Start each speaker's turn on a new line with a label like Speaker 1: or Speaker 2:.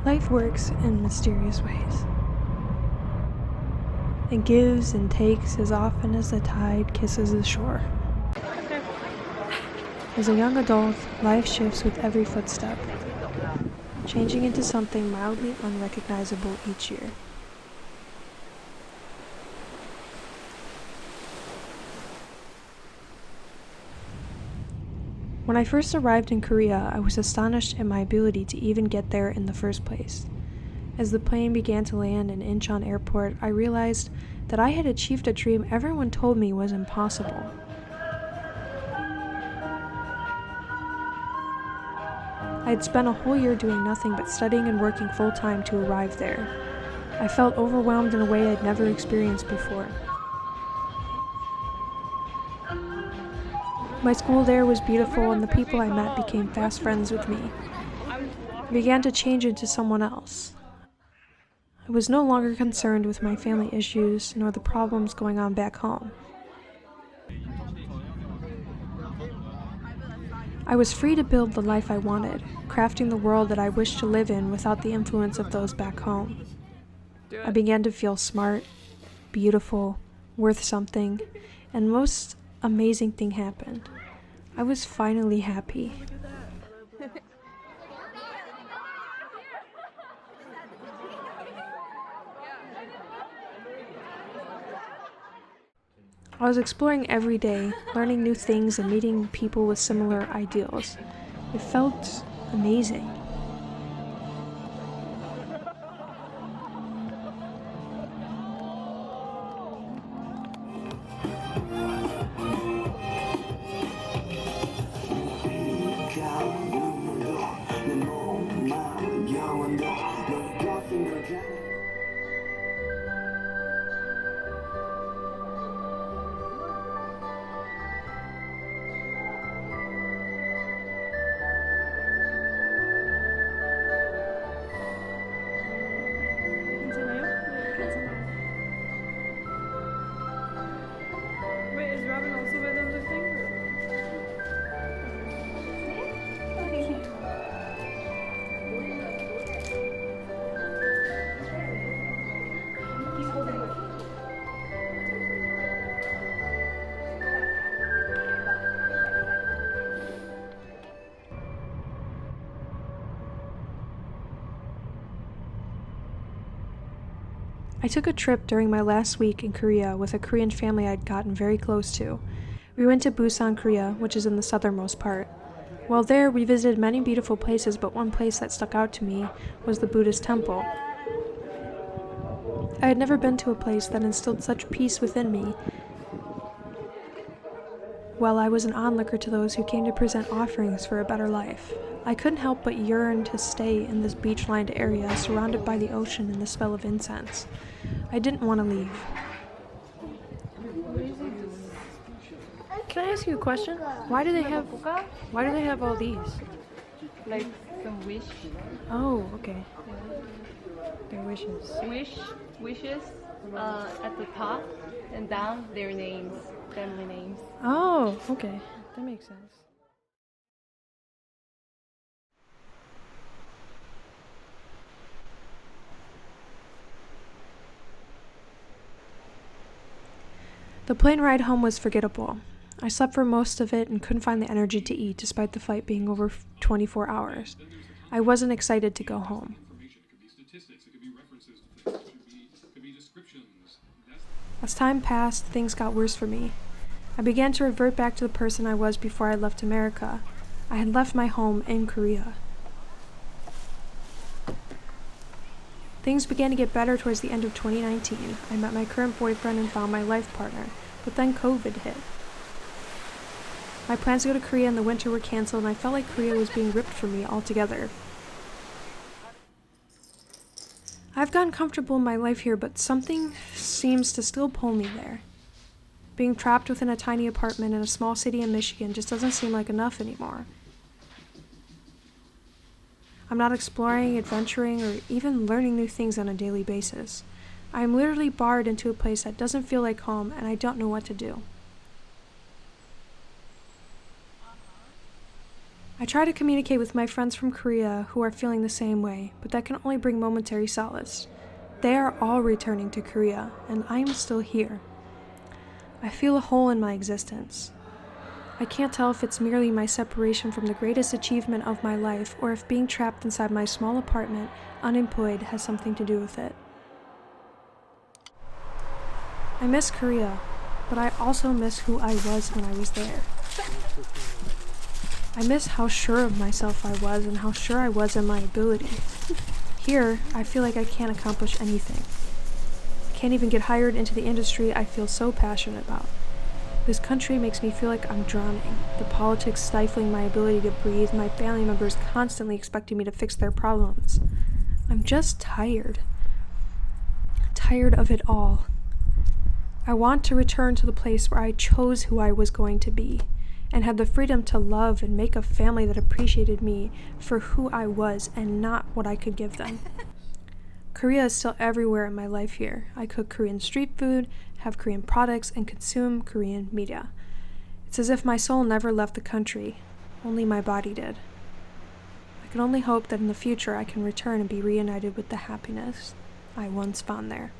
Speaker 1: Life works in mysterious ways. It gives and takes as often as the tide kisses the shore. As a young adult, life shifts with every footstep, changing into something mildly unrecognizable each year. When I first arrived in Korea, I was astonished at my ability to even get there in the first place. As the plane began to land in Incheon Airport, I realized that I had achieved a dream everyone told me was impossible. I had spent a whole year doing nothing but studying and working full-time to arrive there. I felt overwhelmed in a way I'd never experienced before. My school there was beautiful, and the people I met became fast friends with me. I began to change into someone else. I was no longer concerned with my family issues nor the problems going on back home. I was free to build the life I wanted, crafting the world that I wished to live in without the influence of those back home. I began to feel smart, beautiful, worth something, and most amazing thing happened. I was finally happy. I was exploring every day, learning new things and meeting people with similar ideals. It felt amazing.
Speaker 2: Wait, is Robin also with them, I think?
Speaker 1: I took a trip during my last week in Korea with a Korean family I'd gotten very close to. We went to Busan, Korea, which is in the southernmost part. While there, we visited many beautiful places, but one place that stuck out to me was the Buddhist Temple. I had never been to a place that instilled such peace within me. While I was an onlooker to those who came to present offerings for a better life, I couldn't help but yearn to stay in this beach-lined area surrounded by the ocean and the smell of incense. I didn't want to leave. Can I ask you a question? Why do they have all these?
Speaker 2: Like some
Speaker 1: Oh, okay. Their wishes.
Speaker 2: wishes at the top, and down their names, family names.
Speaker 1: Oh, okay. That makes sense. The plane ride home was forgettable. I slept for most of it and couldn't find the energy to eat despite the flight being over 24 hours. I wasn't excited to go home. As time passed, things got worse for me. I began to revert back to the person I was before I left America. I had left my home in Korea. Things began to get better towards the end of 2019. I met my current boyfriend and found my life partner, but then COVID hit. My plans to go to Korea in the winter were canceled, and I felt like Korea was being ripped from me altogether. I've gotten comfortable in my life here, but something seems to still pull me there. Being trapped within a tiny apartment in a small city in Michigan just doesn't seem like enough anymore. I'm not exploring, adventuring, or even learning new things on a daily basis. I am literally barred into a place that doesn't feel like home, and I don't know what to do. I try to communicate with my friends from Korea who are feeling the same way, but that can only bring momentary solace. They are all returning to Korea, and I am still here. I feel a hole in my existence. I can't tell if it's merely my separation from the greatest achievement of my life, or if being trapped inside my small apartment, unemployed, has something to do with it. I miss Korea, but I also miss who I was when I was there. I miss how sure of myself I was and how sure I was in my ability. Here, I feel like I can't accomplish anything. I can't even get hired into the industry I feel so passionate about. This country makes me feel like I'm drowning, the politics stifling my ability to breathe, my family members constantly expecting me to fix their problems. I'm just tired. Tired of it all. I want to return to the place where I chose who I was going to be, and had the freedom to love and make a family that appreciated me for who I was and not what I could give them. Korea is still everywhere in my life here. I cook Korean street food, have Korean products, and consume Korean media. It's as if my soul never left the country, only my body did. I can only hope that in the future I can return and be reunited with the happiness I once found there.